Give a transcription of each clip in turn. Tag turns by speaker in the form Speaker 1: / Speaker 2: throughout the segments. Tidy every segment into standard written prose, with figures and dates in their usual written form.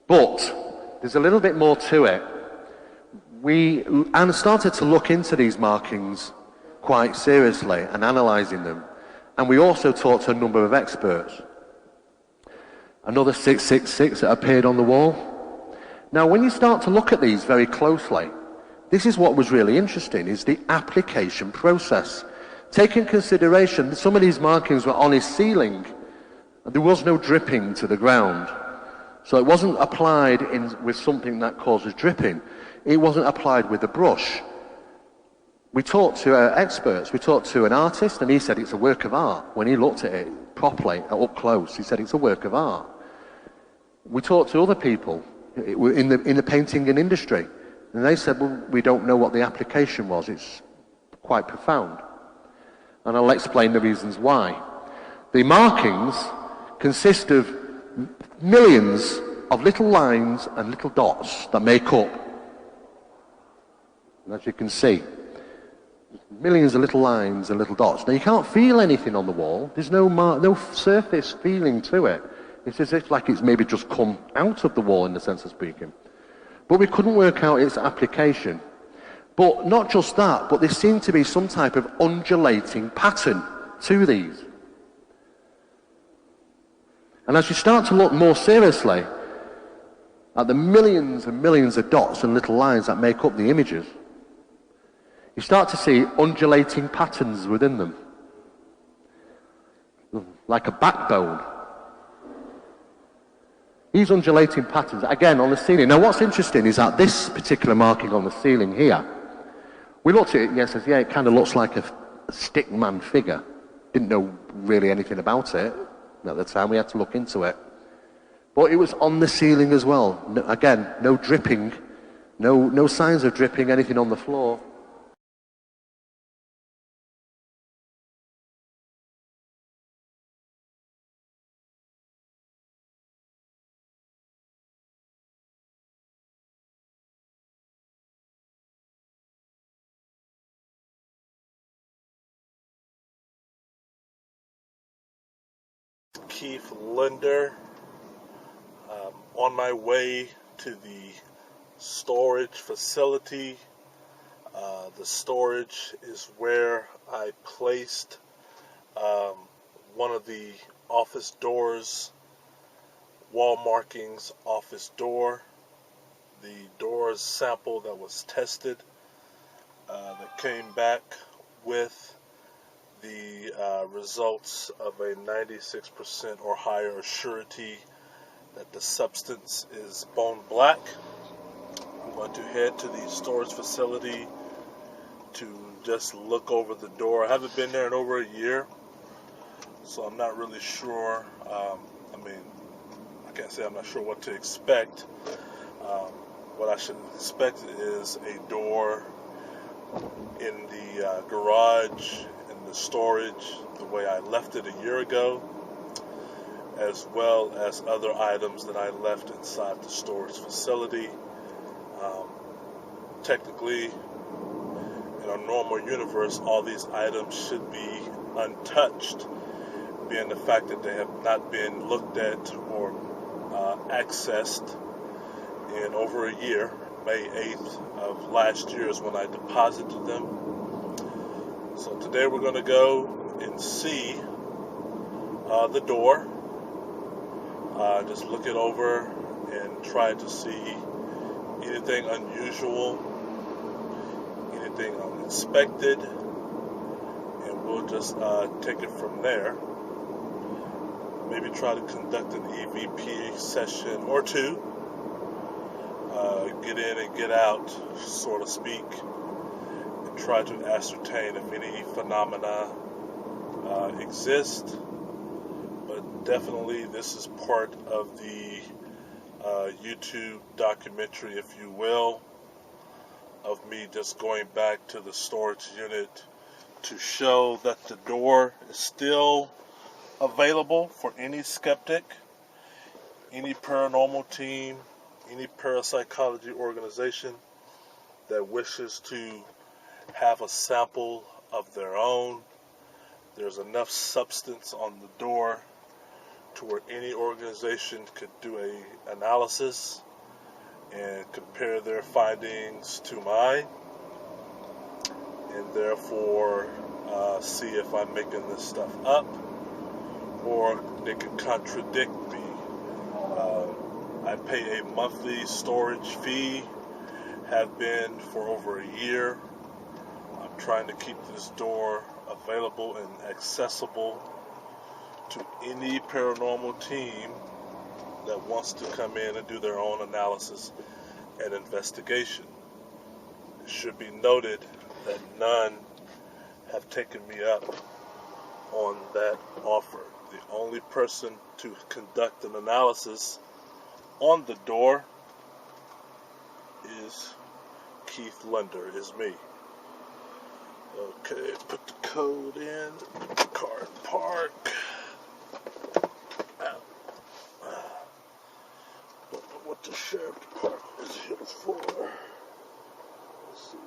Speaker 1: But there's a little bit more to it. We started to look into these markings quite seriously and analysing them. And we also talked to a number of experts. Another 666 that appeared on the wall. Now, when you start to look at these very closely, this is what was really interesting, is the application process. Take in consideration that some of these markings were on his ceiling. There was no dripping to the ground. So it wasn't applied with something that causes dripping. It wasn't applied with a brush. We talked to experts. We talked to an artist, and he said it's a work of art. When he looked at it properly, up close, he said it's a work of art. We talked to other people in the painting and industry, and they said, well, we don't know what the application was. It's quite profound. And I'll explain the reasons why. The markings consist of millions of little lines and little dots that make up. And as you can see, millions of little lines and little dots. Now you can't feel anything on the wall. There's no surface feeling to it. It's as if like it's maybe just come out of the wall in the sense of speaking. But we couldn't work out its application. But not just that, but there seemed to be some type of undulating pattern to these. And as you start to look more seriously at the millions and millions of dots and little lines that make up the images, you start to see undulating patterns within them, like a backbone. These undulating patterns, again, on the ceiling. Now, what's interesting is that this particular marking on the ceiling here, we looked at it and says, yeah, it kind of looks like a stickman figure. Didn't know really anything about it at the time. We had to look into it. But it was on the ceiling as well. No, again, no dripping, no signs of dripping, anything on the floor.
Speaker 2: Linder, on my way to the storage facility. The storage is where I placed one of the office doors, wall markings, office door. The doors sample that was tested that came back with the results of a 96% or higher surety that the substance is bone black. I'm going to head to the storage facility to just look over the door. I haven't been there in over a year, so I'm not really sure. I can't say I'm not sure what to expect. What I should expect is a door in the garage, in the storage, the way I left it a year ago, as well as other items that I left inside the storage facility. Technically, in a normal universe, all these items should be untouched, being the fact that they have not been looked at or accessed in over a year. May 8th of last year is when I deposited them. So today we're going to go and see the door. Just look it over and try to see anything unusual, anything unexpected, and we'll just take it from there. Maybe try to conduct an EVP session or two. Get in and get out, so to speak, and try to ascertain if any phenomena exist. But definitely this is part of the YouTube documentary, if you will, of me just going back to the storage unit to show that the door is still available for any skeptic, any paranormal team, any parapsychology organization that wishes to have a sample of their own. There's enough substance on the door to to where any organization could do a analysis and compare their findings to mine, and therefore see if I'm making this stuff up or they can contradict me. I pay a monthly storage fee, have been for over a year. I'm trying to keep this door available and accessible to any paranormal team that wants to come in and do their own analysis and investigation. It should be noted that none have taken me up on that offer. The only person to conduct an analysis on the door is Keith Linder, is me. Okay, put the code in, car in park. Don't know what the sheriff department is here for. Let's see.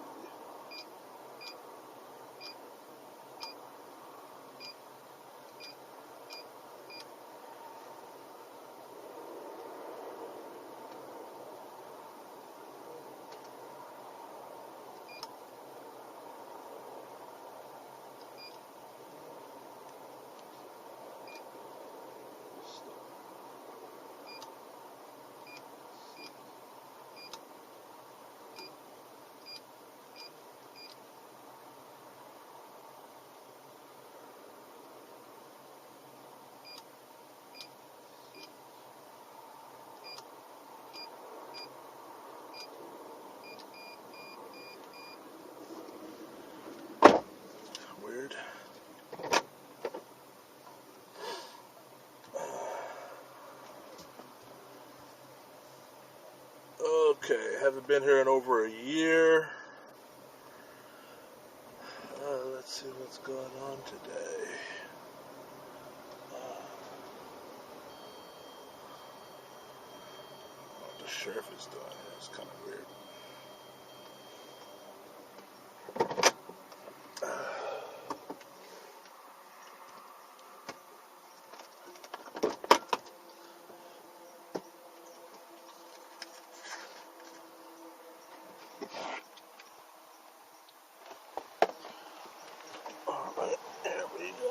Speaker 2: Okay, haven't been here in over a year. Let's see what's going on today. What the sheriff is doing here is kind of weird. Alright, there we go.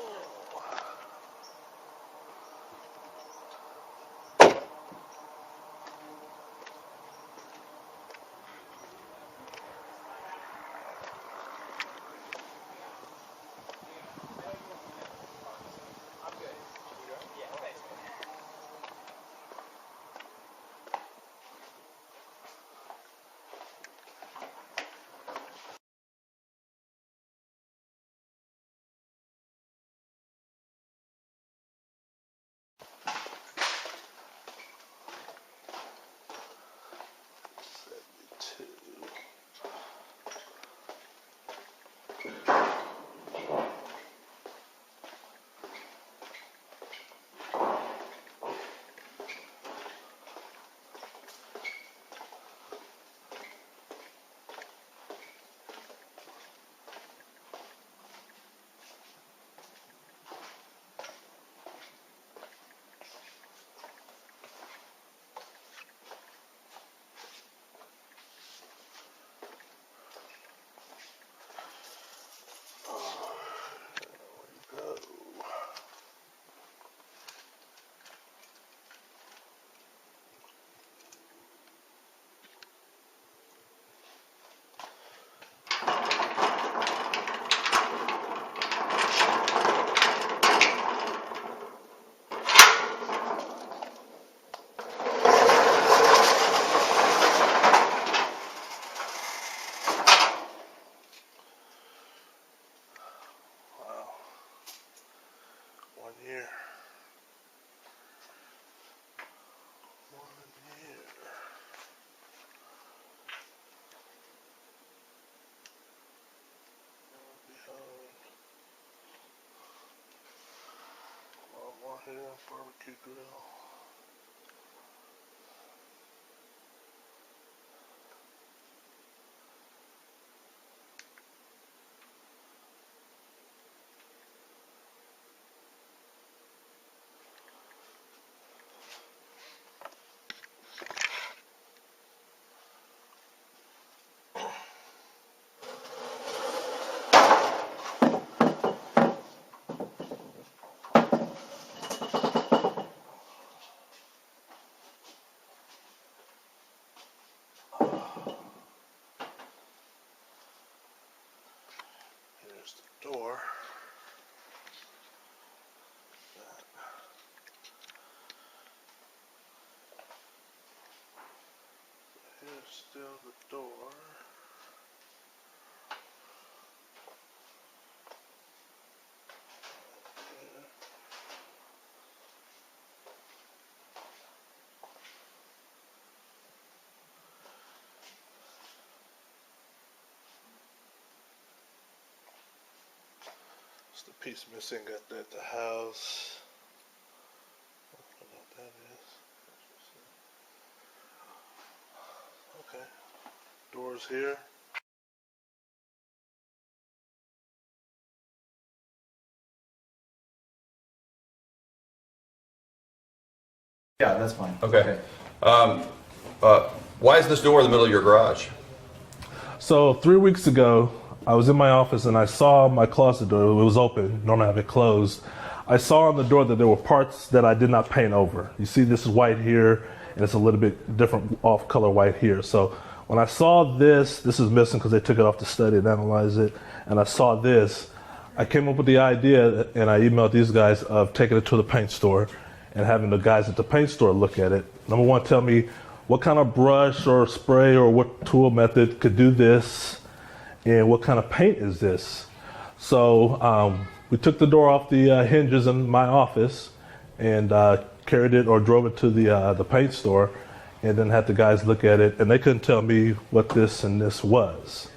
Speaker 2: Yeah, barbecue grill. door. Here's still the door. It's the piece missing at the house. I don't know what that is. Okay. Doors here.
Speaker 3: Yeah, that's fine.
Speaker 4: Okay. Why is this door in the middle of your garage?
Speaker 5: So 3 weeks ago, I was in my office and I saw my closet door. It was open. Normally I have it closed. I saw on the door that there were parts that I did not paint over. You see this is white here, and it's a little bit different off color white here. So when I saw this is missing because they took it off to study and analyze it. And I saw this, I came up with the idea, and I emailed these guys, of taking it to the paint store and having the guys at the paint store look at it. Number one, tell me what kind of brush or spray or what tool method could do this, and what kind of paint is this. So we took the door off the hinges in my office and carried it or drove it to the paint store, and then had the guys look at it, and they couldn't tell me what this and this was.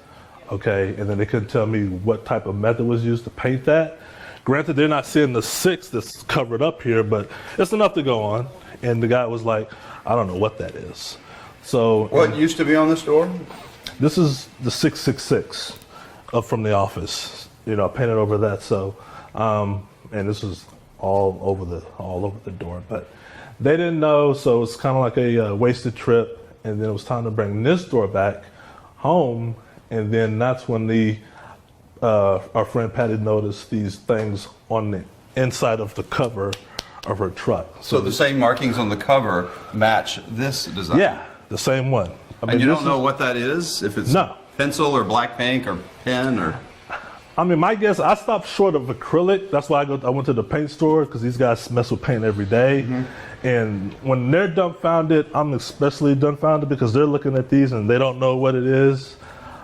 Speaker 5: Okay, and then they couldn't tell me what type of method was used to paint that. Granted, they're not seeing the 6 that's covered up here, but it's enough to go on. And the guy was like, I don't know what that is. So
Speaker 4: What used to be on this door?
Speaker 5: this is the 666 up from the office. You know, I painted over that. So, and this was all over the door. But they didn't know, so it's kind of like a wasted trip. And then it was time to bring this door back home. And then that's when our friend Patty noticed these things on the inside of the cover of her truck.
Speaker 4: So the same markings on the cover match this design?
Speaker 5: Yeah, the same one. I mean,
Speaker 4: And you don't know what that is? If it's
Speaker 5: No.
Speaker 4: pencil or black paint or pen or...
Speaker 5: I mean, my guess, I stopped short of acrylic. That's why I went to the paint store, because these guys mess with paint every day. And when they're dumbfounded, I'm especially dumbfounded, because they're looking at these and they don't know what it is.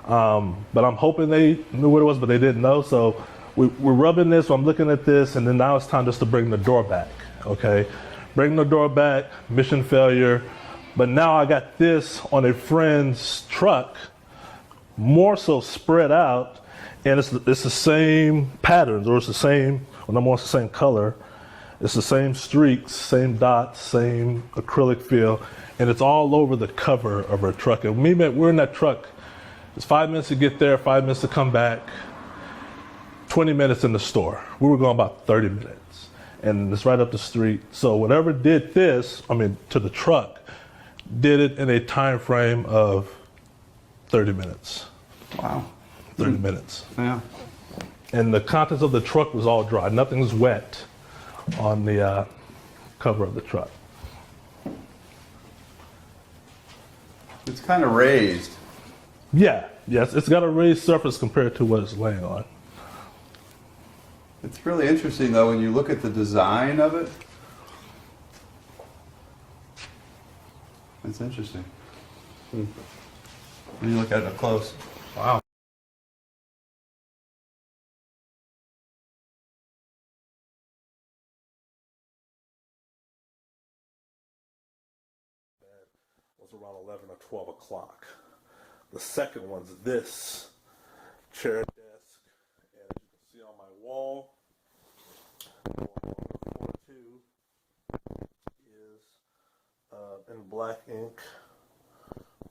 Speaker 5: But I'm hoping they knew what it was, but they didn't know. So we're rubbing this, so I'm looking at this, and then now it's time just to bring the door back, okay? Bring the door back, mission failure. But now I got this on a friend's truck, more so spread out, and it's the same patterns, or it's the same, well, number one, it's the same color. It's the same streaks, same dots, same acrylic feel, and it's all over the cover of her truck. And we're in that truck. It's 5 minutes to get there, 5 minutes to come back, 20 minutes in the store. We were going about 30 minutes, and it's right up the street. So whatever did this, to the truck, did it in a time frame of 30 minutes.
Speaker 4: Wow.
Speaker 5: 30 minutes.
Speaker 4: Yeah.
Speaker 5: And the contents of the truck was all dry. Nothing's wet on the cover of the truck.
Speaker 4: It's kind of raised.
Speaker 5: Yeah, yes, it's got a raised surface compared to what it's laying on.
Speaker 4: It's really interesting, though, when you look at the design of it. It's interesting. When you look at it up close. Wow.
Speaker 5: It was around 11 or 12 o'clock. The second one's this chair desk, and as you can see on my wall, floor 2 is in black ink.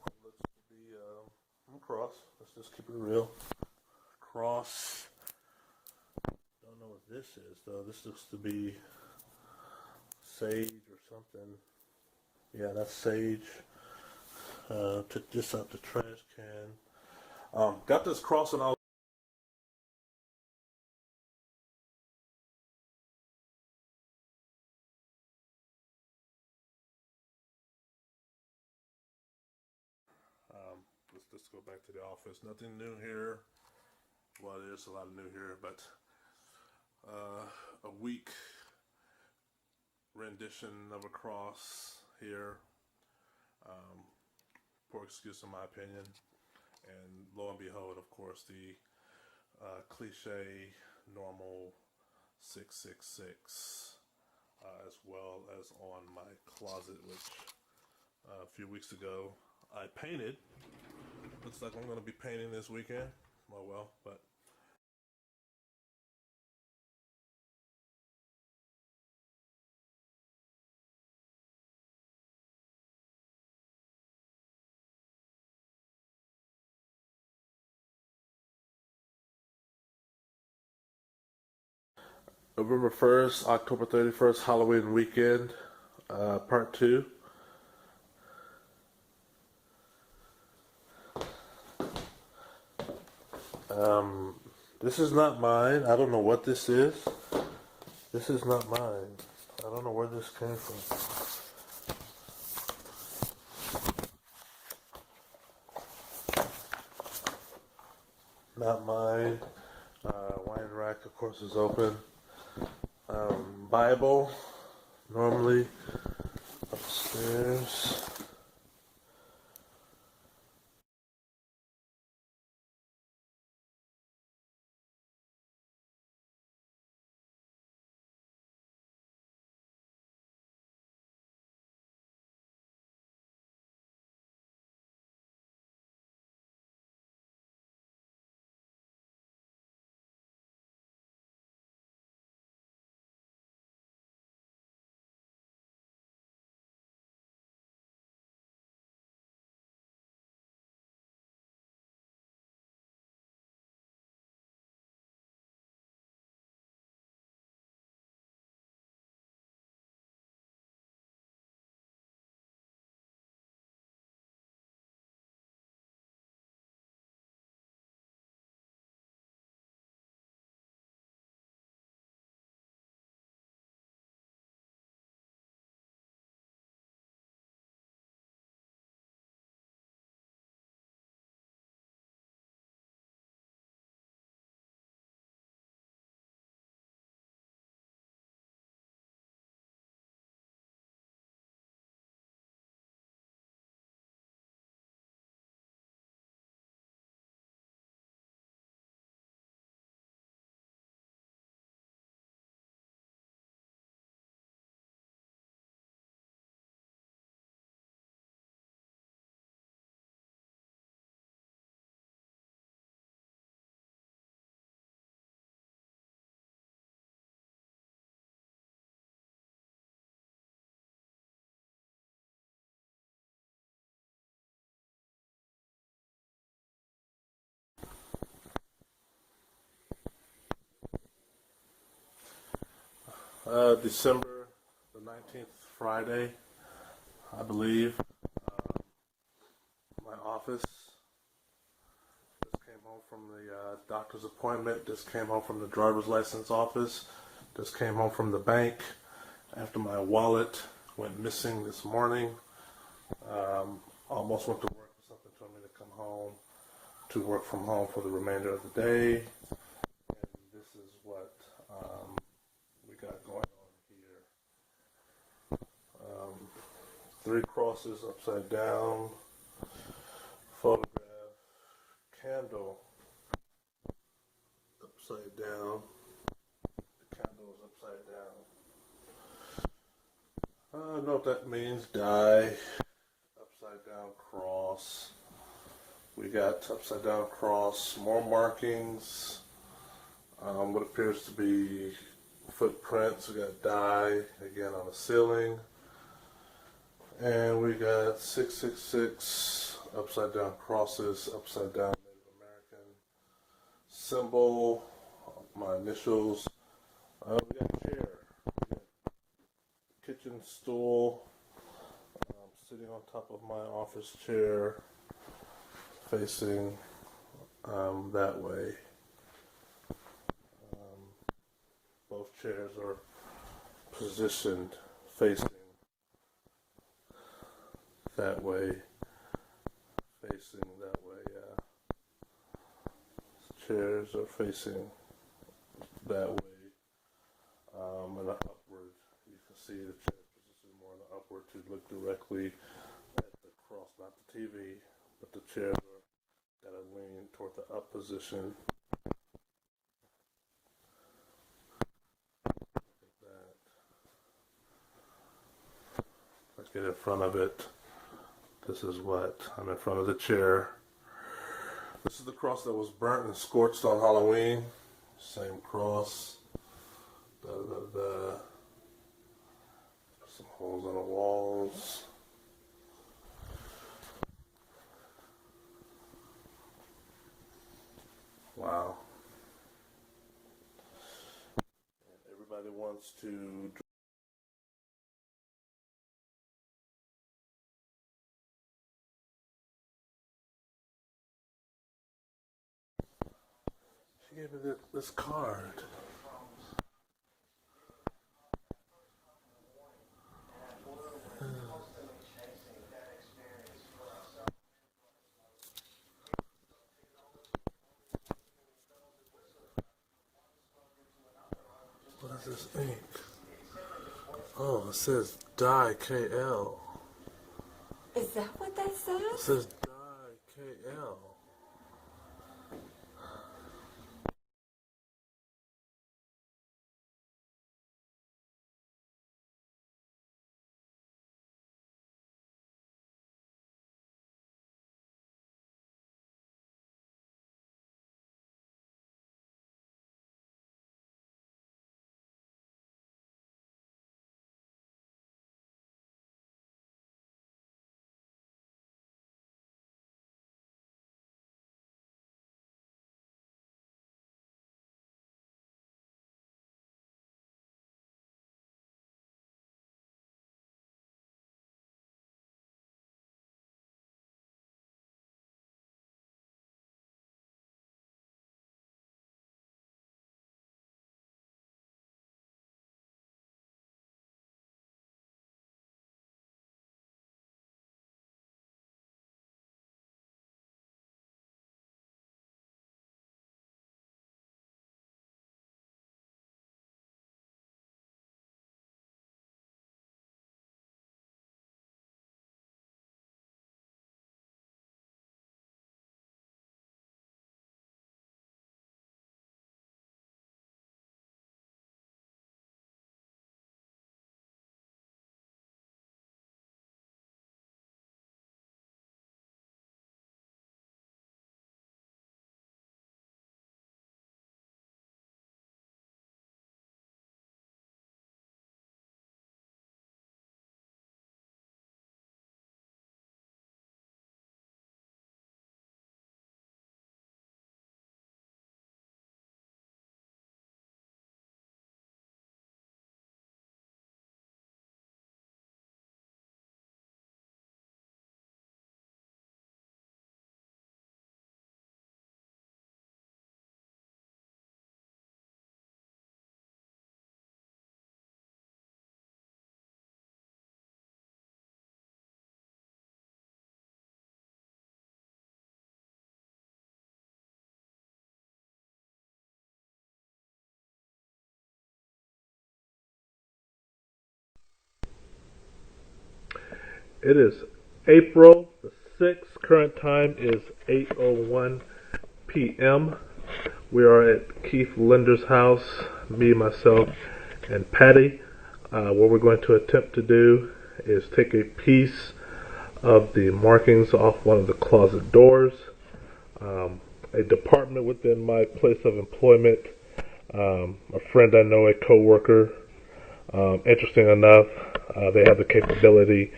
Speaker 5: What looks to be a cross. Let's just keep it real. Cross. Don't know what this is though. This looks to be sage or something. Yeah, that's sage. Took this out the trash can. Got this cross and all. Let's just go back to the office. Nothing new here.
Speaker 2: Well, there's a lot of new here, but a weak rendition of a cross here. Poor excuse in my opinion. And lo and behold, of course, the cliche normal 666, as well as on my closet, which a few weeks ago I painted. Looks like I'm going to be painting this weekend. Oh well, but November 1st, October 31st, Halloween weekend, part 2. This is not mine. I don't know what this is. This is not mine. I don't know where this came from. Not mine. Wine rack, of course, is open. Bible, normally upstairs. December the 19th, Friday, I believe. My office. Just came home from the doctor's appointment. Just came home from the driver's license office. Just came home from the bank after my wallet went missing this morning. Almost went to work. Something told me to come home to work from home for the remainder of the day. And this is what we got going on here. 3 crosses upside down, photograph, candle upside down, the candle is upside down. I don't know what that means. Die, upside down cross. We got upside down cross, more markings, what appears to be footprints. We got die again on the ceiling. And we got 666 upside down crosses, upside down Native American symbol, my initials. We got a chair, we got kitchen stool, sitting on top of my office chair, facing that way. Both chairs are positioned facing that way, facing that way, yeah. chairs are facing that way, and upward. You can see the chair position more in the upward to look directly at the cross, not the TV, but the chairs are gotta lean toward the up position. Look at that. Let's get in front of it. This is what I'm in front of the chair. This is the cross that was burnt and scorched on Halloween. Same cross. Some holes on the walls. Wow. And everybody wants to. She gave me this card. What is this ink? Oh, it says Die KL.
Speaker 6: Is that what that
Speaker 2: It
Speaker 6: says?
Speaker 2: says Die KL.
Speaker 5: It is April the 6th. Current time is 8:01 p.m. We are at Keith Linder's house, me, myself, and Patty. What we're going to attempt to do is take a piece of the markings off one of the closet doors. A department within my place of employment, a friend I know, a co-worker, interesting enough, they have the capability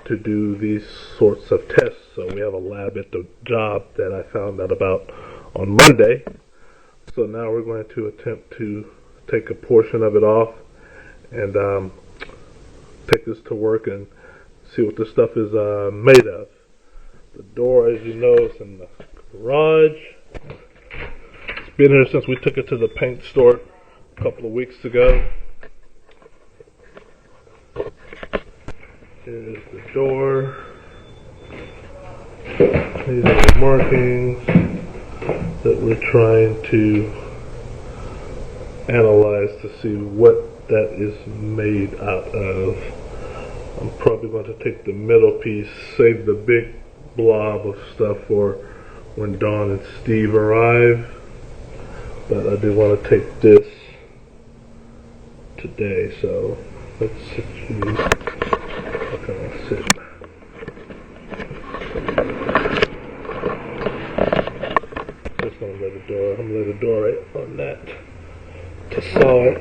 Speaker 5: to do these sorts of tests. So we have a lab at the job that I found out about on Monday. So now we're going to attempt to take a portion of it off and take this to work and see what this stuff is made of. The door, as you know, is in the garage. It's been here since we took it to the paint store a couple of weeks ago. Here's the door. These are the markings that we're trying to analyze to see what that is made out of. I'm probably going to take the middle piece, save the big blob of stuff for when Dawn and Steve arrive. But I do want to take this today, so let's sit. Okay, sit. Just gonna let the door. I'm gonna let the door right on that to saw it.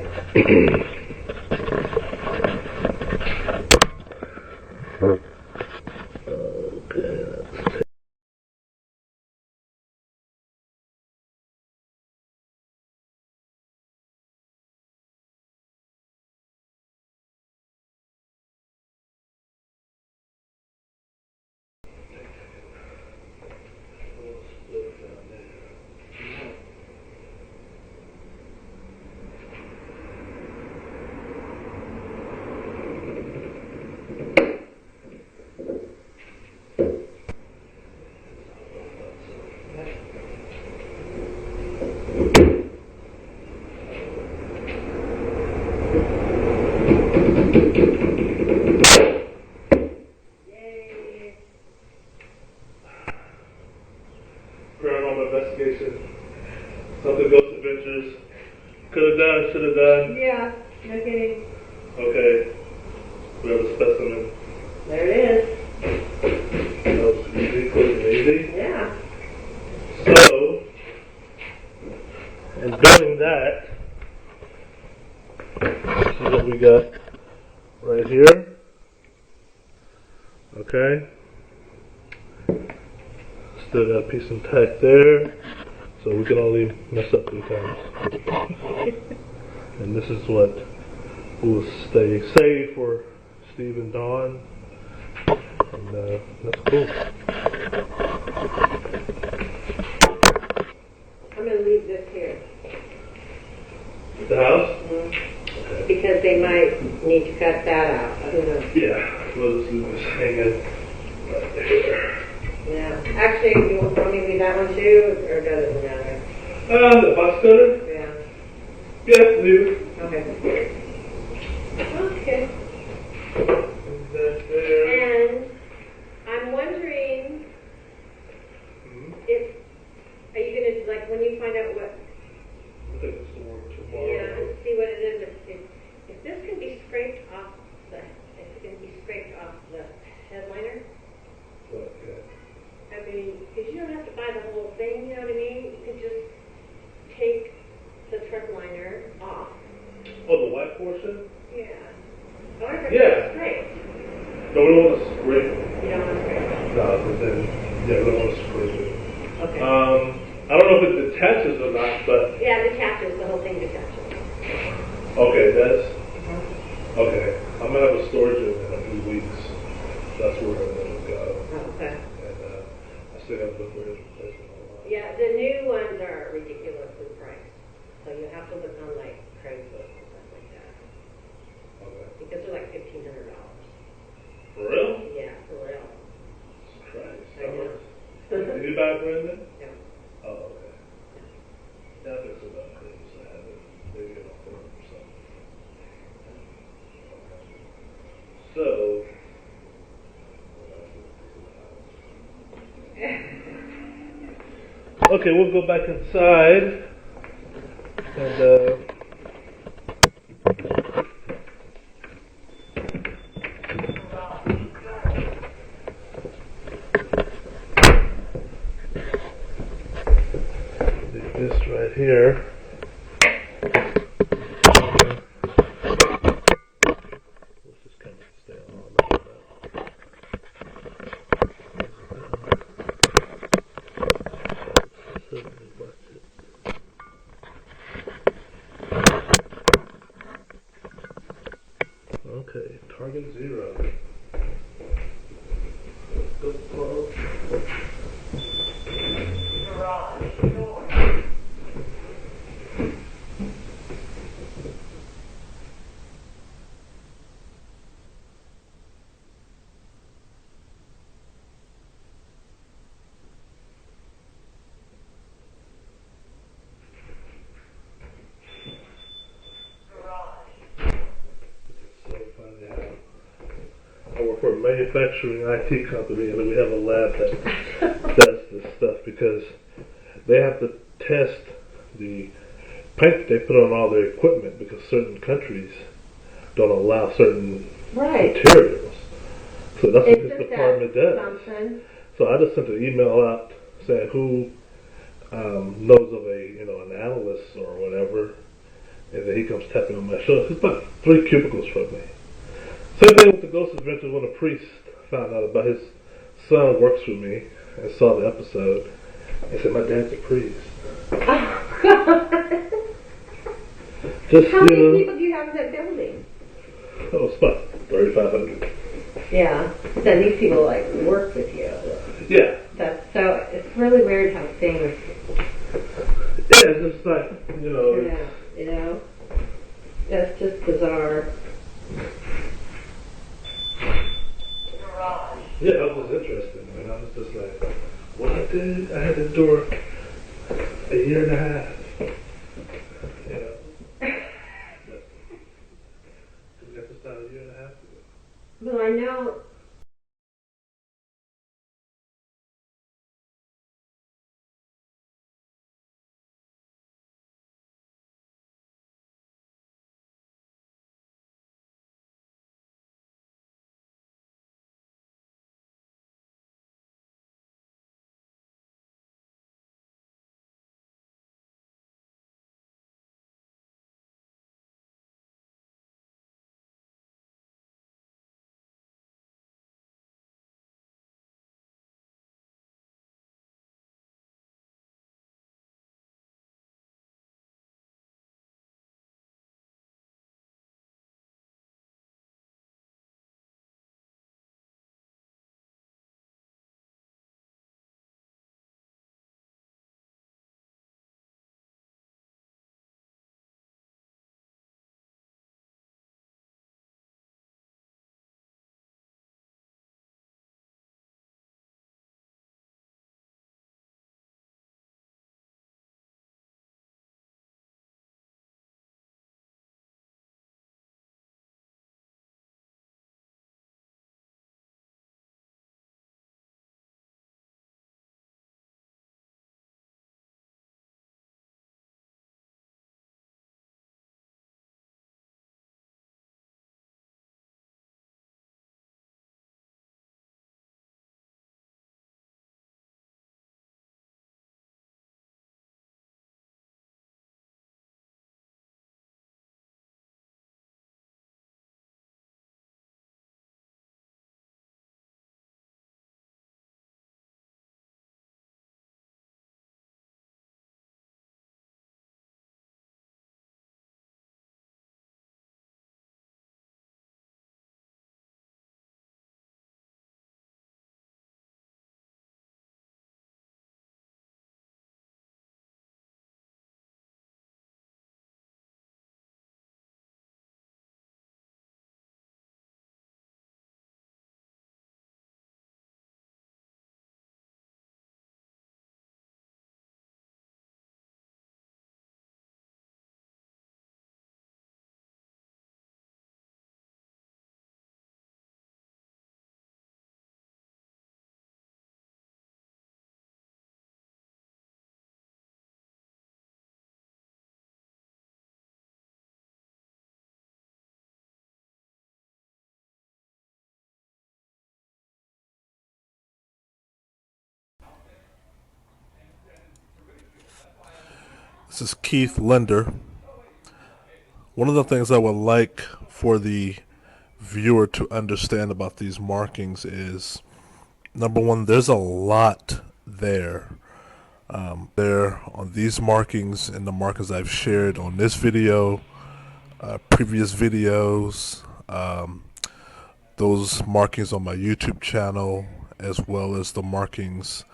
Speaker 5: Paranormal investigation. Something Ghost Adventures. Could have done, should have done.
Speaker 6: Yeah, no kidding.
Speaker 5: Okay. We have a specimen.
Speaker 6: There it is.
Speaker 5: That was easy, quick and easy.
Speaker 6: Yeah.
Speaker 5: So, in doing that, this is what we got right here. Okay. Still got a piece intact there, so we can only mess up 3 times. And this is what will stay saved for Steve and Dawn, and that's cool.
Speaker 6: I'm going to leave this here.
Speaker 5: The house?
Speaker 6: Mm-hmm. Because they might need to cut that out. I don't know.
Speaker 5: Yeah, we'll just leave this hanging right there.
Speaker 6: Yeah. Actually, you want me to leave that one too, or does it matter?
Speaker 5: The box cutter?
Speaker 6: Yeah.
Speaker 5: Yeah, leave it.
Speaker 6: Okay. Okay.
Speaker 5: That's there.
Speaker 6: And I'm wondering if, are you going to, like, when you find out what,
Speaker 5: I'll take this to work tomorrow.
Speaker 6: yeah, and see what it is, if this can be scraped off the, if it can be scraped off the headliner,
Speaker 5: Okay.
Speaker 6: I mean, because you don't have to buy the whole thing, you know what I mean? You could just take the truck liner off.
Speaker 5: Oh, the white portion?
Speaker 6: Yeah. Or if it's
Speaker 5: Yeah.
Speaker 6: straight.
Speaker 5: No, we don't want to scrape it.
Speaker 6: You don't want to scrape it.
Speaker 5: No, but then, yeah, we don't want to scrape it.
Speaker 6: Okay.
Speaker 5: I don't know if it detaches or not, but
Speaker 6: Yeah, it detaches, the whole thing detaches.
Speaker 5: okay, that's okay. I'm gonna have a storage unit in a few weeks. That's where it'll go.
Speaker 6: Oh, okay.
Speaker 5: And I still got to look for his replacement online.
Speaker 6: Yeah, the new ones are ridiculously priced. So you have to look on like Craigslist and stuff like that.
Speaker 5: Okay.
Speaker 6: Because they're like $1,500.
Speaker 5: For real?
Speaker 6: Yeah, for real.
Speaker 5: Christ.
Speaker 6: I know.
Speaker 5: Did you buy it brand new?
Speaker 6: Yeah.
Speaker 5: Oh, okay. Yeah, I think it's about Christmas. I have it. Maybe get off or something. So, okay, we'll go back inside and this right here. Let's just kind of stay on like that. Okay, target 0. Go close. work for a manufacturing IT company, and we have a lab that does this stuff because they have to test the paint that they put on all their equipment because certain countries don't allow certain materials. So that's what this department does. So I just sent an email out saying who knows of an analyst or whatever, and then he comes tapping on my shoulder. It's about 3 cubicles from me. Same thing with the Ghost Adventures when a priest found out about his son works with me and saw the episode and said, my dad's a priest. Just,
Speaker 6: How many people do you have in that building?
Speaker 5: Oh, it's about 3,500.
Speaker 6: Yeah. So these people work with you.
Speaker 5: Yeah.
Speaker 6: It's really weird how things.
Speaker 5: Yeah, it's just like,
Speaker 6: That's just bizarre.
Speaker 5: Yeah, that was interesting, man. I was just like, what I did, I had to endure a year and a half. We got this out a year and a half ago.
Speaker 6: Well, I know.
Speaker 5: This is Keith Linder. One of the things I would like for the viewer to understand about these markings is, number one, there's a lot there. There on these markings and the markings I've shared on this video, previous videos, those markings on my YouTube channel, as well as the markings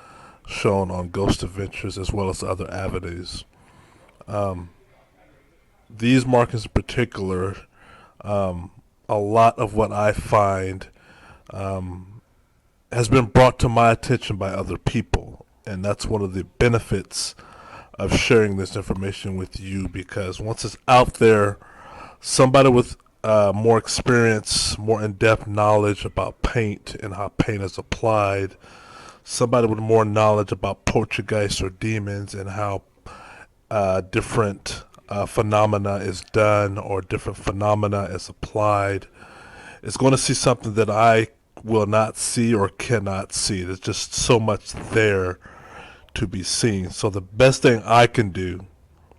Speaker 5: shown on Ghost Adventures, as well as other avenues. These markings in particular, a lot of what I find has been brought to my attention by other people, and that's one of the benefits of sharing this information with you, because once it's out there, somebody with more experience, more in-depth knowledge about paint and how paint is applied. Somebody with more knowledge about poltergeist or demons and how different phenomena is done or different phenomena is applied is going to see something that I will not see or cannot see. There's just so much there to be seen. So the best thing I can do,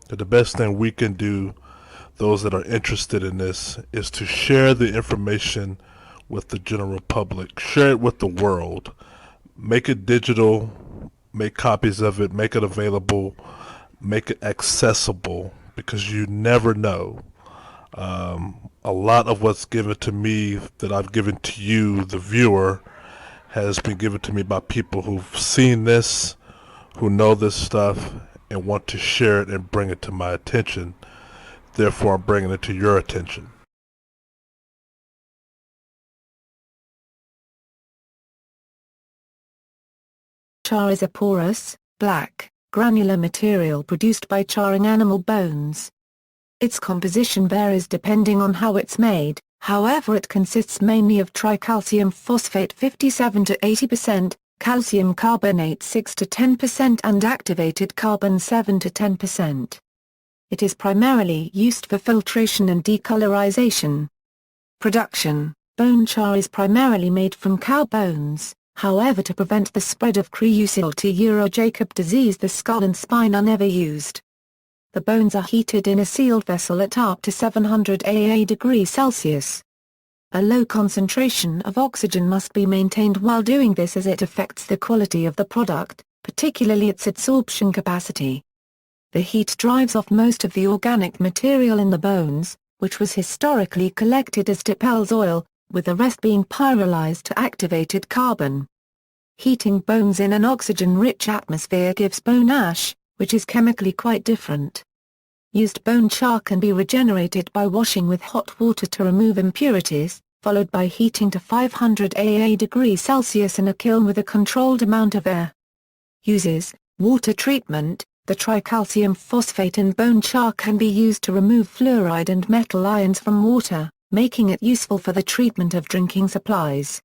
Speaker 5: the best thing we can do, those that are interested in this, is to share the information with the general public. Share it with the world. Make it digital. Make copies of it. Make it available. Make it accessible, because you never know. A lot of what's given to me that I've given to you, the viewer, has been given to me by people who've seen this, who know this stuff, and want to share it and bring it to my attention. Therefore, I'm bringing it to your attention.
Speaker 7: Char is a porous, black, granular material produced by charring animal bones. Its composition varies depending on how it's made, however it consists mainly of tricalcium phosphate 57 to 80%, calcium carbonate 6 to 10% and activated carbon 7 to 10%. It is primarily used for filtration and decolorization. Production: bone char is primarily made from cow bones, however to prevent the spread of Creutzfeldt-Jakob disease the skull and spine are never used. The bones are heated in a sealed vessel at up to 700 degrees Celsius. A low concentration of oxygen must be maintained while doing this as it affects the quality of the product, particularly its absorption capacity. The heat drives off most of the organic material in the bones, which was historically collected as Dippel's oil, with the rest being pyrolyzed to activated carbon. Heating bones in an oxygen-rich atmosphere gives bone ash, which is chemically quite different. Used bone char can be regenerated by washing with hot water to remove impurities, followed by heating to 500 degrees Celsius in a kiln with a controlled amount of air. Uses: water treatment. The tricalcium phosphate in bone char can be used to remove fluoride and metal ions from water, making it useful for the treatment of drinking supplies.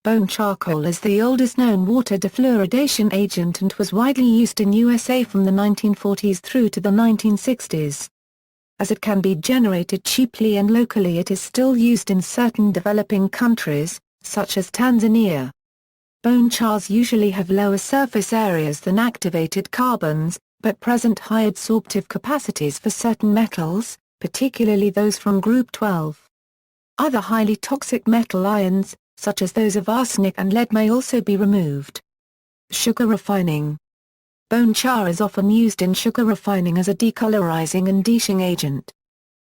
Speaker 7: Bone charcoal is the oldest known water defluoridation agent and was widely used in USA from the 1940s through to the 1960s. As it can be generated cheaply and locally, it is still used in certain developing countries, such as Tanzania. Bone chars usually have lower surface areas than activated carbons, but present high absorptive capacities for certain metals, particularly those from group 12. Other highly toxic metal ions, such as those of arsenic and lead, may also be removed. Sugar refining. Bone char is often used in sugar refining as a decolorizing and deshing agent.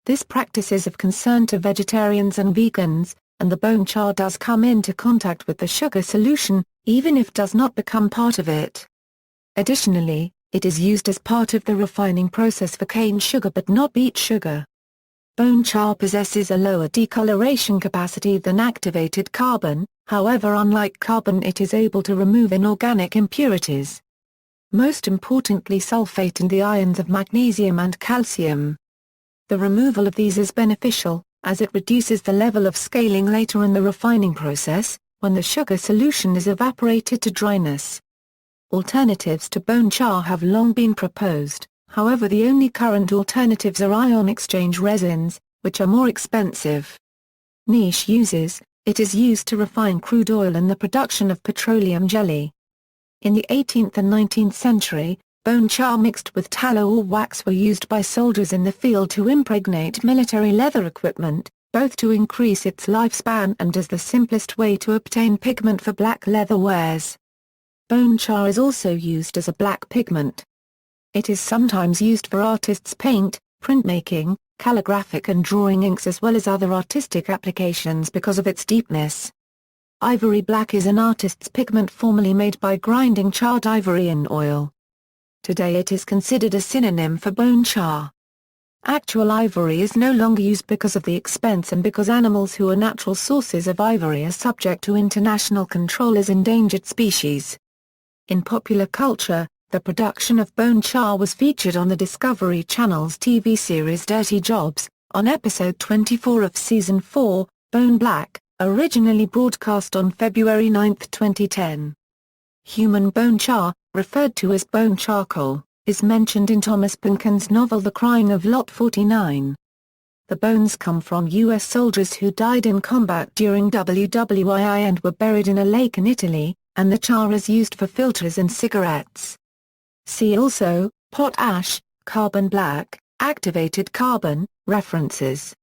Speaker 7: This practice is of concern to vegetarians and vegans, and the bone char does come into contact with the sugar solution, even if does not become part of it. Additionally, it is used as part of the refining process for cane sugar but not beet sugar. Bone char possesses a lower decoloration capacity than activated carbon, however unlike carbon it is able to remove inorganic impurities. Most importantly, sulfate and the ions of magnesium and calcium. The removal of these is beneficial, as it reduces the level of scaling later in the refining process, when the sugar solution is evaporated to dryness. Alternatives to bone char have long been proposed. However, the only current alternatives are ion exchange resins, which are more expensive. Niche uses: it is used to refine crude oil and the production of petroleum jelly. In the 18th and 19th century, bone char mixed with tallow or wax were used by soldiers in the field to impregnate military leather equipment, both to increase its lifespan and as the simplest way to obtain pigment for black leather wares. Bone char is also used as a black pigment. It is sometimes used for artists' paint, printmaking, calligraphic and drawing inks as well as other artistic applications because of its deepness. Ivory black is an artist's pigment formerly made by grinding charred ivory in oil. Today it is considered a synonym for bone char. Actual ivory is no longer used because of the expense and because animals who are natural sources of ivory are subject to international control as endangered species. In popular culture, the production of bone char was featured on the Discovery Channel's TV series Dirty Jobs, on episode 24 of season 4, Bone Black, originally broadcast on February 9, 2010. Human bone char, referred to as bone charcoal, is mentioned in Thomas Pynchon's novel The Crying of Lot 49. The bones come from U.S. soldiers who died in combat during WWII and were buried in a lake in Italy, and the char is used for filters in cigarettes. See also, pot ash, carbon black, activated carbon, references.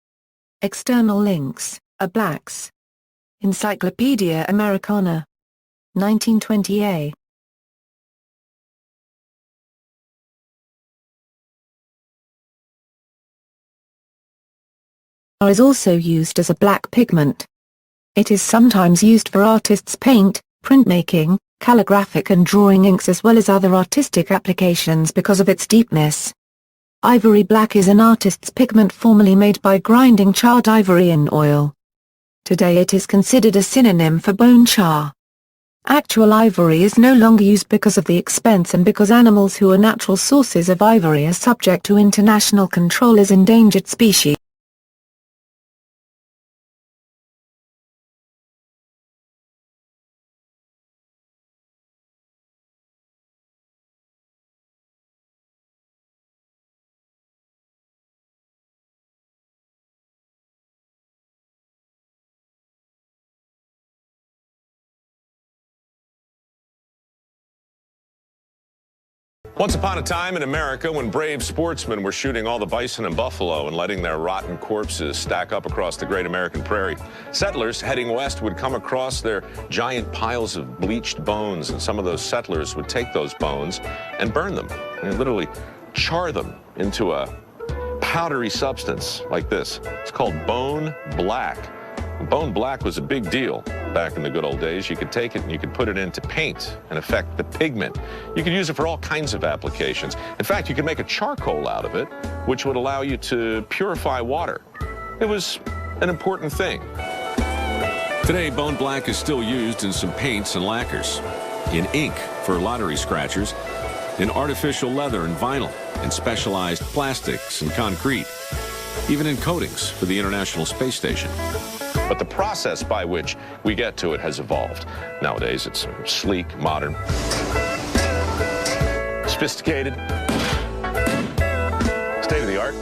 Speaker 7: External links, A Blacks. Encyclopedia Americana. 1920a. Char is also used as a black pigment. It is sometimes used for artists' paint, printmaking, calligraphic and drawing inks as well as other artistic applications because of its deepness. Ivory black is an artist's pigment formerly made by grinding charred ivory in oil. Today it is considered a synonym for bone char. Actual ivory is no longer used because of the expense and because animals who are natural sources of ivory are subject to international control as endangered species.
Speaker 8: Once upon a time in America, when brave sportsmen were shooting all the bison and buffalo and letting their rotten corpses stack up across the great American prairie, settlers heading west would come across their giant piles of bleached bones, and some of those settlers would take those bones and burn them, and literally char them into a powdery substance like this. It's called bone black. Bone black was a big deal back in the good old days. You could take it and you could put it into paint and affect the pigment. You could use it for all kinds of applications. In fact, you could make a charcoal out of it, which would allow you to purify water. It was an important thing. Today, bone black is still used in some paints and lacquers, in ink for lottery scratchers, in artificial leather and vinyl, in specialized plastics and concrete, even in coatings for the International Space Station. But the process by which we get to it has evolved. Nowadays, it's sleek, modern, sophisticated, state-of-the-art,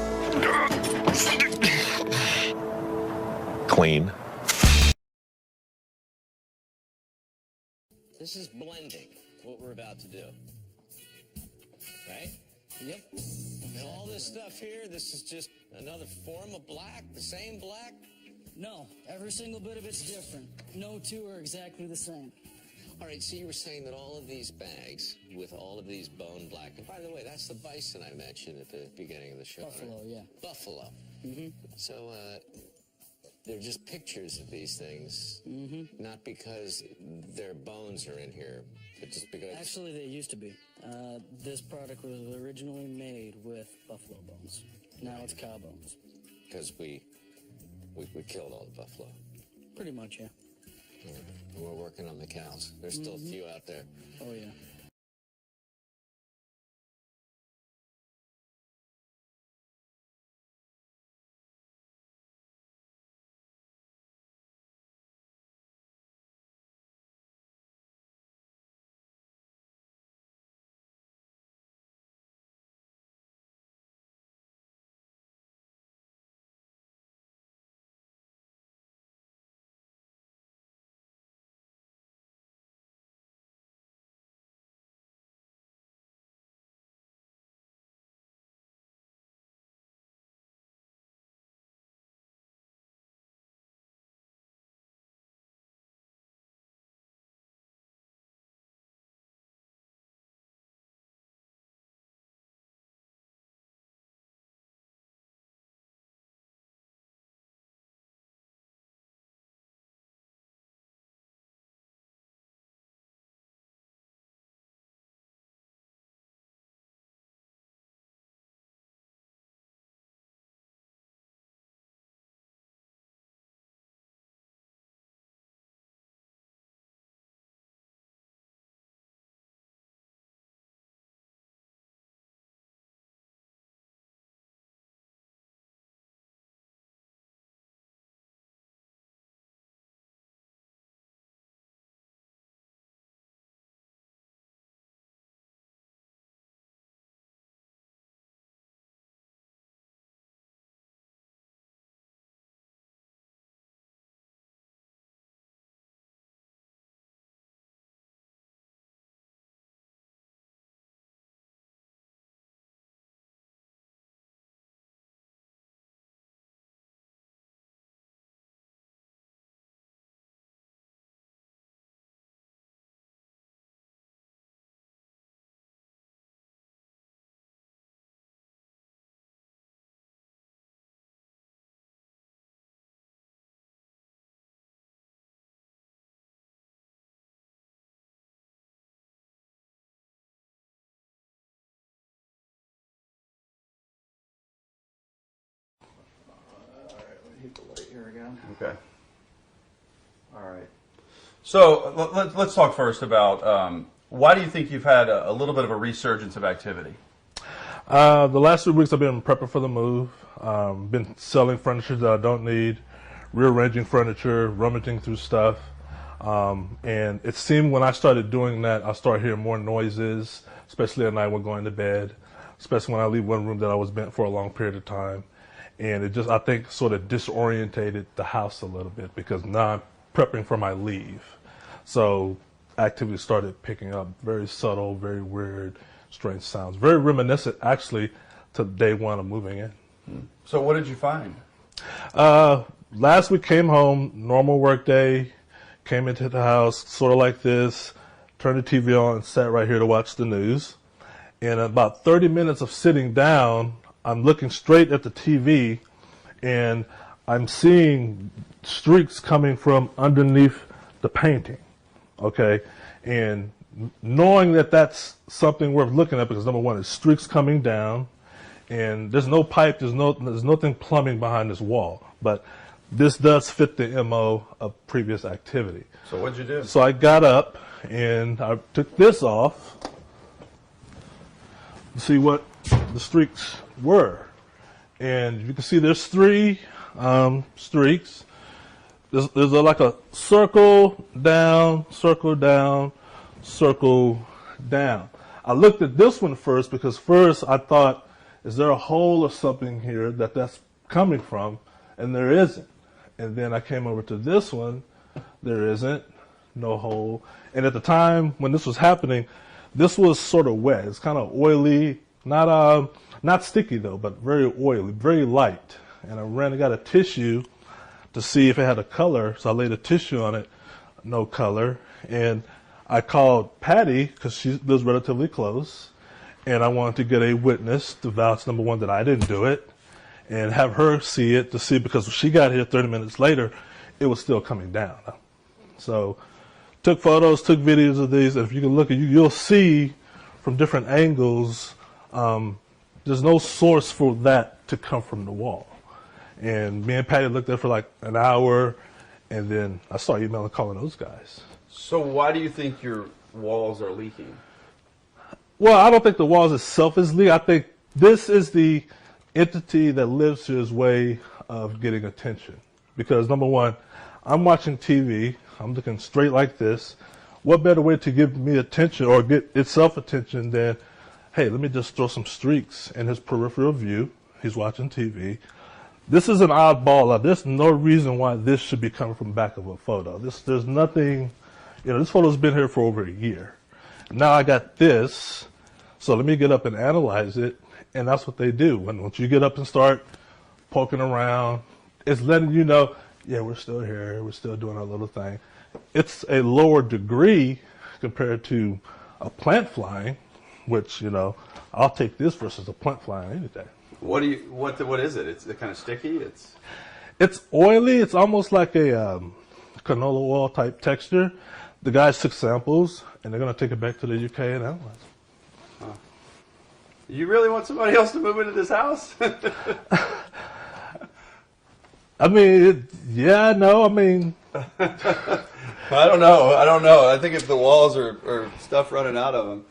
Speaker 8: clean.
Speaker 9: This is blending, what we're about to do. Right? Yep. And all this stuff here, this is just another form of black, the same black?
Speaker 10: No, every single bit of it's different. No two are exactly the same.
Speaker 9: All right, so you were saying that all of these bags with all of these bone black, and by the way, that's the bison I mentioned at the beginning of the show.
Speaker 10: Buffalo,
Speaker 9: right?
Speaker 10: yeah.
Speaker 9: Buffalo.
Speaker 10: Mm-hmm.
Speaker 9: So, they're just pictures of these things, not because their bones are in here, but just because...
Speaker 10: Actually, they used to be. This product was originally made with buffalo bones. Now it's cow bones.
Speaker 9: Because we killed all the buffalo.
Speaker 10: Pretty much, yeah.
Speaker 9: We're working on the cows. There's still a few out there.
Speaker 10: Oh, yeah.
Speaker 4: Okay. All right. So let's talk first about why do you think you've had a little bit of a resurgence of activity?
Speaker 5: The last 2 weeks I've been prepping for the move. Been selling furniture that I don't need, rearranging furniture, rummaging through stuff. And it seemed when I started doing that, I started hearing more noises, especially at night when going to bed, especially when I leave one room that I was in for a long period of time. And it just, I think, sort of disorientated the house a little bit because now I'm prepping for my leave. So activity started picking up, very subtle, very weird, strange sounds, very reminiscent actually to day one of moving in.
Speaker 4: So what did you find?
Speaker 5: Last week came home, normal work day, came into the house sort of like this, turned the TV on and sat right here to watch the news. In about 30 minutes of sitting down, I'm looking straight at the TV and I'm seeing streaks coming from underneath the painting, okay? And knowing that that's something worth looking at because number one, it's streaks coming down and there's no pipe, there's nothing plumbing behind this wall. But this does fit the MO of previous activity.
Speaker 4: So what'd you do?
Speaker 5: So I got up and I took this off to see what the streaks were. And you can see there's 3 streaks. There's like a circle down, circle down, circle down. I looked at this one first because first I thought, is there a hole or something here that's coming from? And there isn't. And then I came over to this one, there isn't, no hole. And at the time when this was happening, this was sort of wet. It's kind of oily, not sticky though, but very oily, very light. And I ran and got a tissue to see if it had a color. So I laid a tissue on it, no color. And I called Patty because she lives relatively close. And I wanted to get a witness to vouch, number one, that I didn't do it. And have her see it to see, because when she got here 30 minutes later, it was still coming down. So took photos, took videos of these, and if you can look at you'll see from different angles, there's no source for that to come from the wall. And me and Patty looked there for like an hour, and then I started emailing, calling those guys.
Speaker 4: So why do you think your walls are leaking?
Speaker 5: Well, I don't think the walls itself is leaking. I think this is the entity that lives here's way of getting attention. Because number one, I'm watching TV, I'm looking straight like this. What better way to give me attention or get itself attention than, hey, let me just throw some streaks in his peripheral view. He's watching TV. This is an oddball. There's no reason why this should be coming from the back of a photo. There's nothing, this photo's been here for over a year. Now I got this, so let me get up and analyze it. And that's what they do. Once you get up and start poking around, it's letting you know, yeah, we're still here. We're still doing our little thing. It's a lower degree compared to a plant flying, which, I'll take this versus a plant flying any day.
Speaker 4: What is it? It's kind of sticky?
Speaker 5: It's oily. It's almost like a canola oil type texture. The guys took samples, and they're going to take it back to the UK and analyze it.
Speaker 4: You really want somebody else to move into this house?
Speaker 5: I mean, I don't
Speaker 4: know. I think if the walls are stuff running out of them,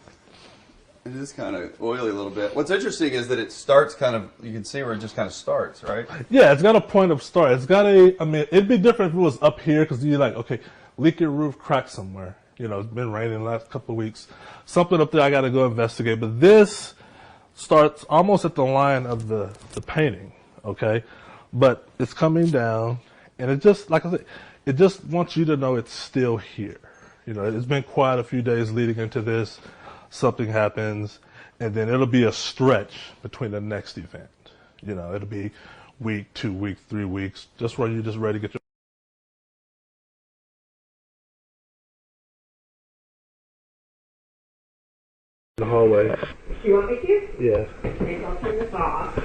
Speaker 4: it is kind of oily a little bit. What's interesting is that it starts you can see where it just kind of starts, right?
Speaker 5: Yeah, it's got a point of start. It's got it'd be different if it was up here because you're like, okay, leaky roof, crack somewhere. It's been raining the last couple of weeks. Something up there I got to go investigate. But this starts almost at the line of the painting, okay? But it's coming down, and it just, like I said, it just wants you to know it's still here. It's been quite a few days leading into this. Something happens, and then it'll be a stretch between the next event. It'll be week, 2 weeks, 3 weeks, just where you're just ready to get your the hallway.
Speaker 6: Do you want me to?
Speaker 5: Yeah.
Speaker 6: Okay, I'll turn this off.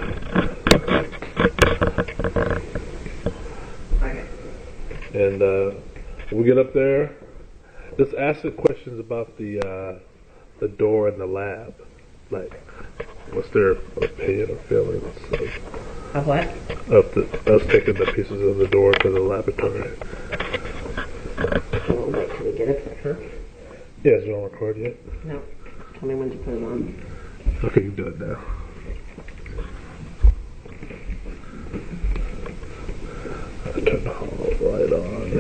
Speaker 6: Okay.
Speaker 5: And when we get up there, just ask the questions about the door and the lab. Like, what's their opinion or feelings? So,
Speaker 6: Of what?
Speaker 5: Of us taking the pieces of the door to the laboratory.
Speaker 6: We'll wait till we get it for her.
Speaker 5: Yeah, is it on record yet?
Speaker 6: No. Tell me when to put it on.
Speaker 5: Okay, you do it now. I turned the whole light on.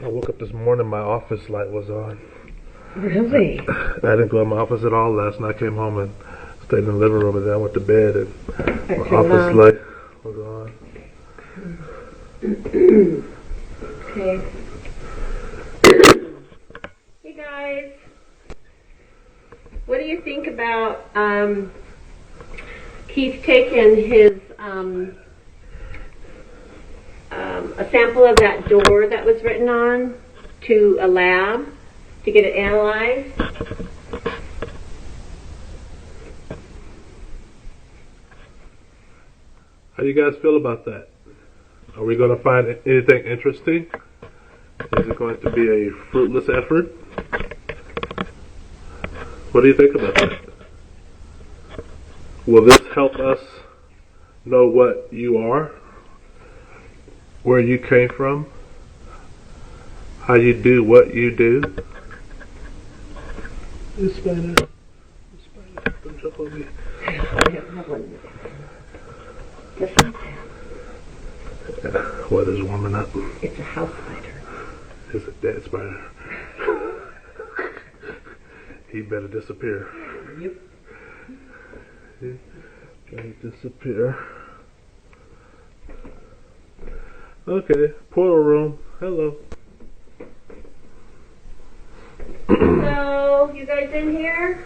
Speaker 5: I woke up this morning, my office light was on.
Speaker 6: Really?
Speaker 5: I didn't go in my office at all last night. I came home and stayed in the living room, and then I went to bed, and my office light was on.
Speaker 6: Okay. Hey guys. What do you think about Keith taking his a sample of that door that was written on to a lab to get it analyzed?
Speaker 5: How do you guys feel about that? Are we going to find anything interesting? Is it going to be a fruitless effort? What do you think about that? Will this help us know what you are? Where you came from? How you do what you do? This spider. Don't jump on me. Weather's warming up.
Speaker 6: It's a house spider.
Speaker 5: It's a dead spider. He better disappear.
Speaker 6: Yep.
Speaker 5: He better disappear. Okay, portal room. Hello.
Speaker 6: So, you guys in here?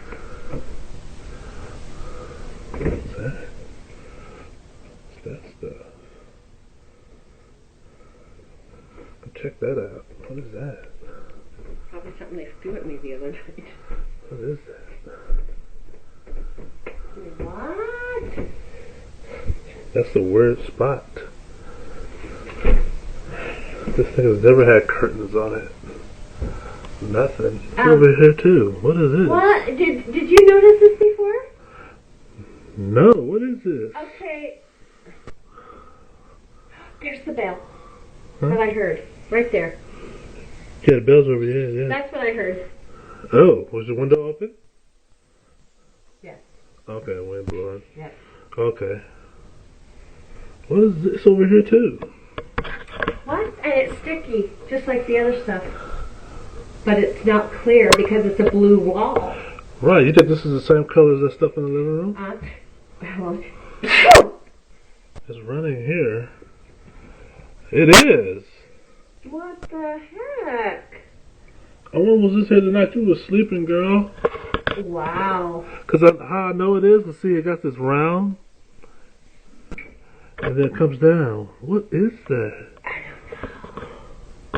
Speaker 5: What's that? What's that stuff? Check that out. What is that?
Speaker 6: Probably something they threw at me the other night.
Speaker 5: What is that?
Speaker 6: What?
Speaker 5: That's a weird spot. This thing has never had curtains on it. Nothing. Over here too. What is this?
Speaker 6: What? Did you notice this before?
Speaker 5: No. What is this?
Speaker 6: Okay. There's the bell. That I heard. Right there.
Speaker 5: Yeah, the bell's over here. Yeah.
Speaker 6: That's what I heard.
Speaker 5: Oh, was the window open?
Speaker 6: Yes.
Speaker 5: Okay, wind blowing.
Speaker 6: Yes.
Speaker 5: Okay. What is this over here too?
Speaker 6: What? And it's sticky, just like the other stuff. But it's not clear because it's a blue wall.
Speaker 5: Right, you think this is the same color as that stuff in the living room? It's running here. It is.
Speaker 6: What the heck?
Speaker 5: I when was this here tonight? You was sleeping, girl.
Speaker 6: Wow.
Speaker 5: Because how I know it is, to see it got this round. And then it comes down. What is that?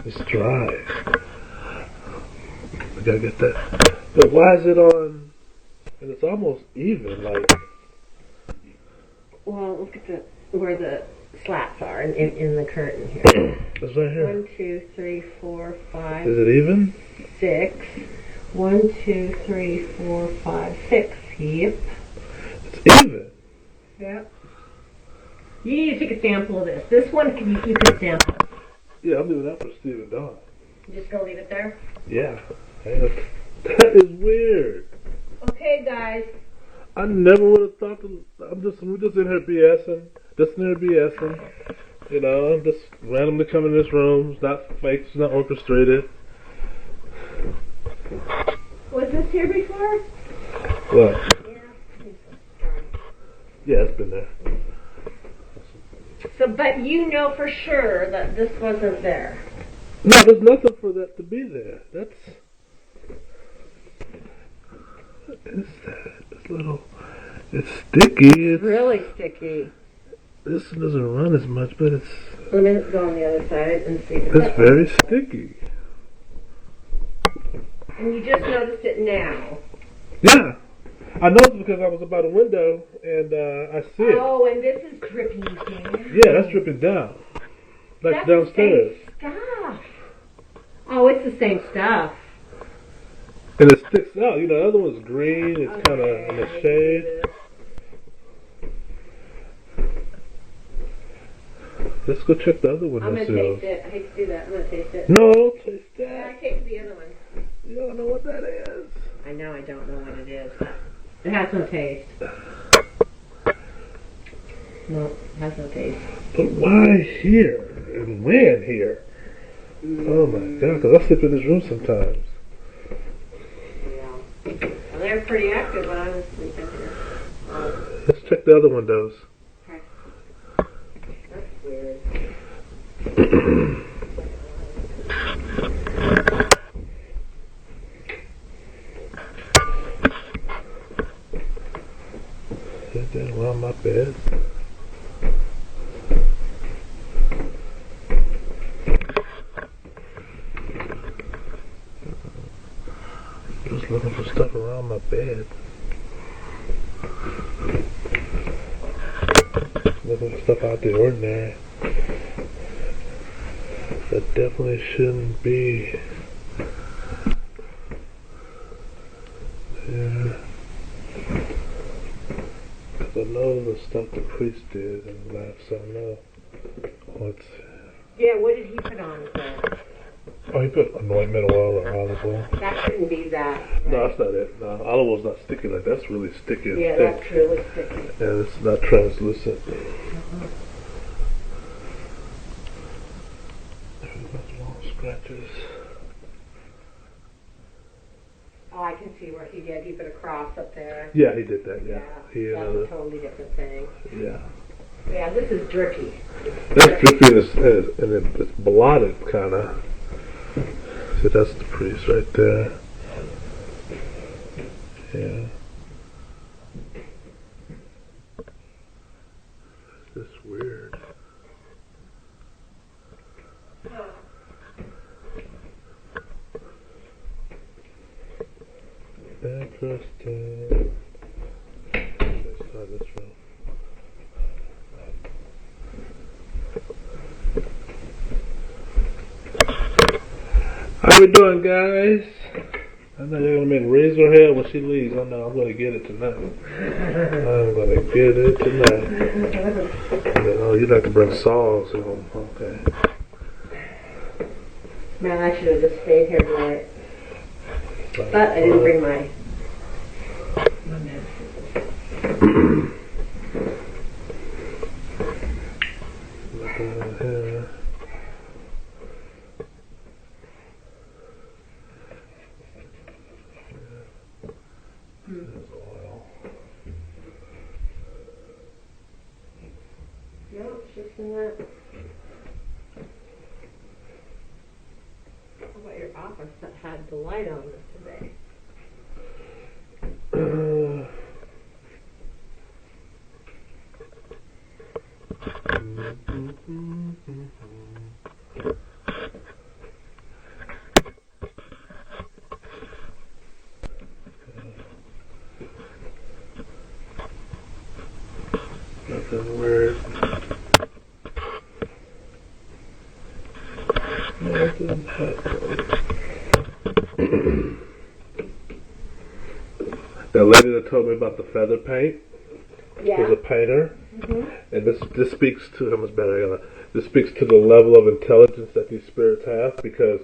Speaker 5: It's dry. I gotta get that. But why is it on? And it's almost even, like.
Speaker 6: Well, look at where the slats are in the curtain here.
Speaker 5: It's right here.
Speaker 6: 1, 2, 3, 4, 5.
Speaker 5: Is it even?
Speaker 6: 6. 1, 2, 3, 4, 5, 6. Yep.
Speaker 5: It's even.
Speaker 6: Yep. You need to take a sample of this. This one you can sample.
Speaker 5: Yeah, I'm leaving that for Steve and Don.
Speaker 6: You just gonna leave it there?
Speaker 5: Yeah. That is weird.
Speaker 6: Okay, guys.
Speaker 5: I never would have thought we're just in here BSing. Just in here BSing. You know, I'm just randomly coming in this room. It's not fake, it's not orchestrated.
Speaker 6: Was this here before?
Speaker 5: What?
Speaker 6: Yeah.
Speaker 5: Yeah, it's been there.
Speaker 6: So, but you know for sure that this wasn't there.
Speaker 5: No, there's nothing for that to be there. What is that? This little, it's sticky. It's
Speaker 6: really sticky.
Speaker 5: This doesn't run as much, but it's.
Speaker 6: Let me go on the other side and see.
Speaker 5: It's very sticky.
Speaker 6: And you just noticed it now.
Speaker 5: Yeah. I noticed because I was by the window and I see it.
Speaker 6: Oh, and this is dripping down.
Speaker 5: Yeah, that's dripping down. That's downstairs.
Speaker 6: The same stuff. Oh, it's the same stuff.
Speaker 5: And it sticks out. You know, the other one's green. It's kind of in the shade. Let's go check the other one.
Speaker 6: I'm going to taste it. I hate to do that. I'm going to taste it.
Speaker 5: No, don't taste that.
Speaker 6: Yeah, I tasted the other one.
Speaker 5: You don't know what that is.
Speaker 6: I know I don't know what it is, but it has no taste. No, it has no taste.
Speaker 5: But why here? And when here? Oh my god, because I sleep in this room sometimes.
Speaker 6: Yeah. Well, they're pretty active when I was sleeping here.
Speaker 5: Let's check the other windows.
Speaker 6: Okay. That's weird.
Speaker 5: Is that around my bed? Just looking for stuff around my bed. Looking for stuff out the ordinary. That definitely shouldn't be. Yeah. Because I know the stuff the priest did and left, so I know what's.
Speaker 6: Yeah, what did he put on it then?
Speaker 5: Oh, he put anointment oil or olive oil.
Speaker 6: That shouldn't be that. Right?
Speaker 5: No, that's not it. No, olive oil's not sticky like that. That's really sticky and
Speaker 6: Yeah,
Speaker 5: thick.
Speaker 6: that's really sticky.
Speaker 5: And it's not translucent. Long scratches.
Speaker 6: Oh, I can see what he did. He put a cross up there.
Speaker 5: Yeah, he did that. Yeah,
Speaker 6: That's a totally different thing.
Speaker 5: Yeah.
Speaker 6: Yeah, this is drippy.
Speaker 5: That's drippy and it's blotted, kind of. See, that's the priest right there. Yeah. This is weird. Interesting. Let's start this room. How we doing, guys? I know you're gonna make raise her hair when she leaves. I know I'm gonna get it tonight. I'm gonna get it tonight. Oh, you'd like to bring saws home. Okay.
Speaker 6: Man, I should have just stayed here tonight. But I didn't bring my medicine.
Speaker 5: Look at here.
Speaker 6: No, it's just in that. How about your office that had the light on this today?
Speaker 5: Nothing weird. Nothing happened. That lady that told me about the feather paint was a painter, and this speaks to how much better. This speaks to the level of intelligence that these spirits have, because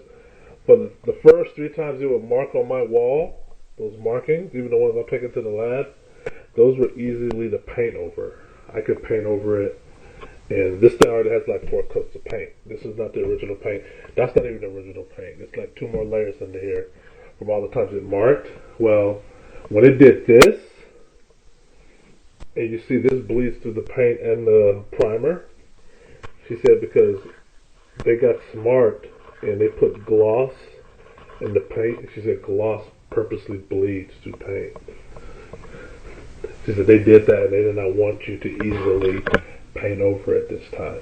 Speaker 5: for the first 3 times they would mark on my wall, those markings, even the ones I take into the lab, those were easily to paint over. I could paint over it, and this thing already has like 4 coats of paint. This is not the original paint. That's not even the original paint. It's like 2 more layers under here from all the times it marked. Well, when it did this, and you see this bleeds through the paint and the primer, she said because they got smart and they put gloss in the paint. She said gloss purposely bleeds through paint. She said they did that and they did not want you to easily paint over it this time.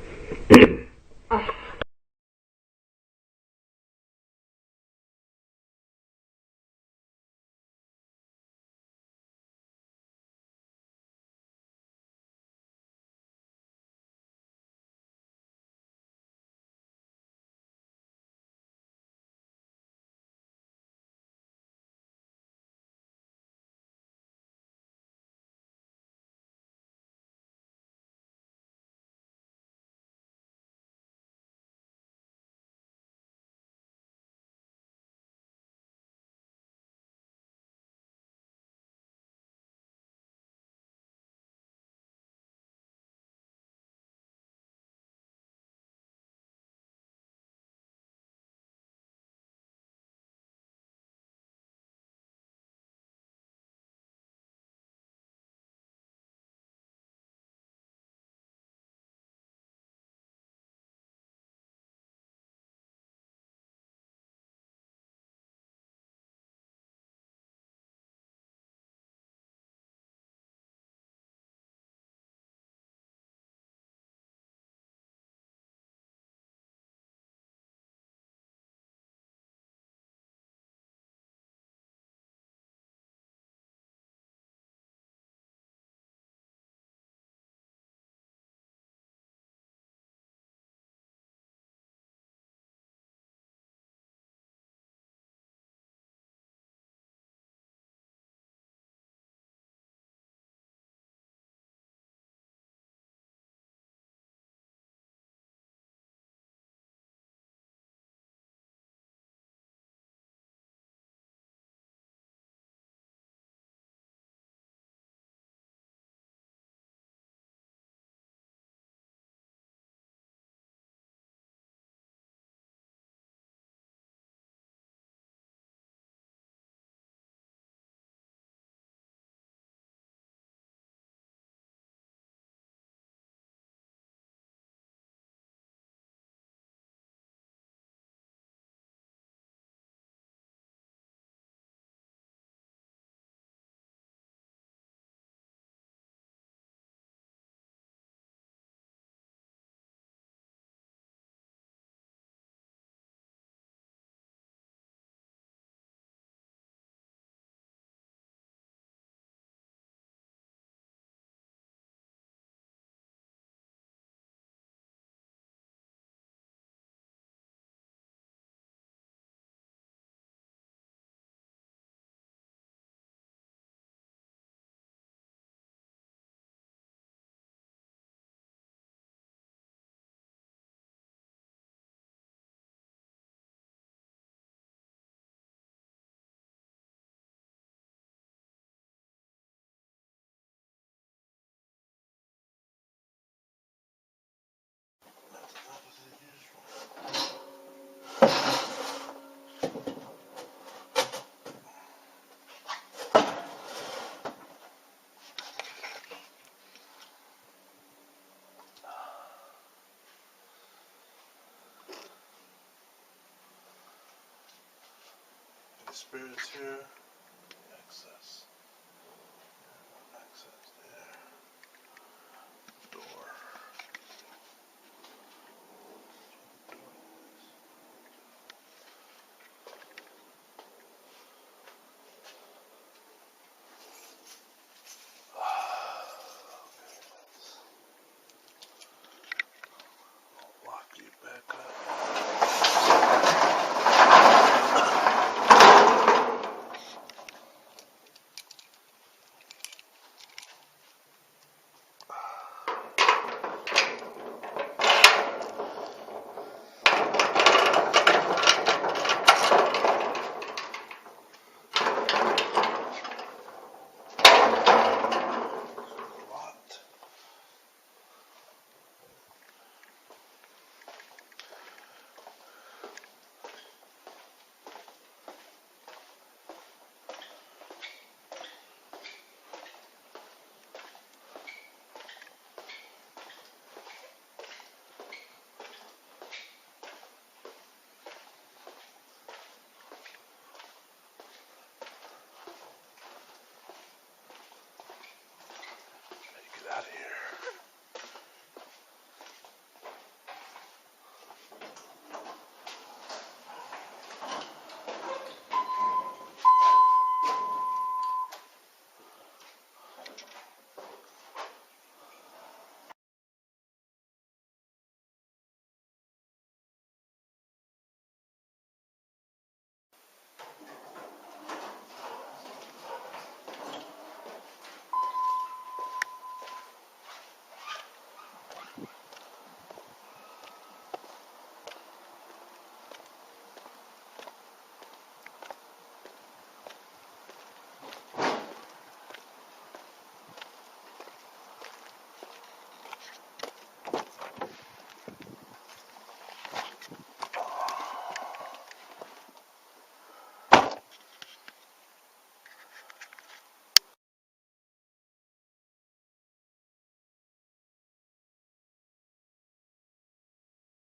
Speaker 2: spirits here.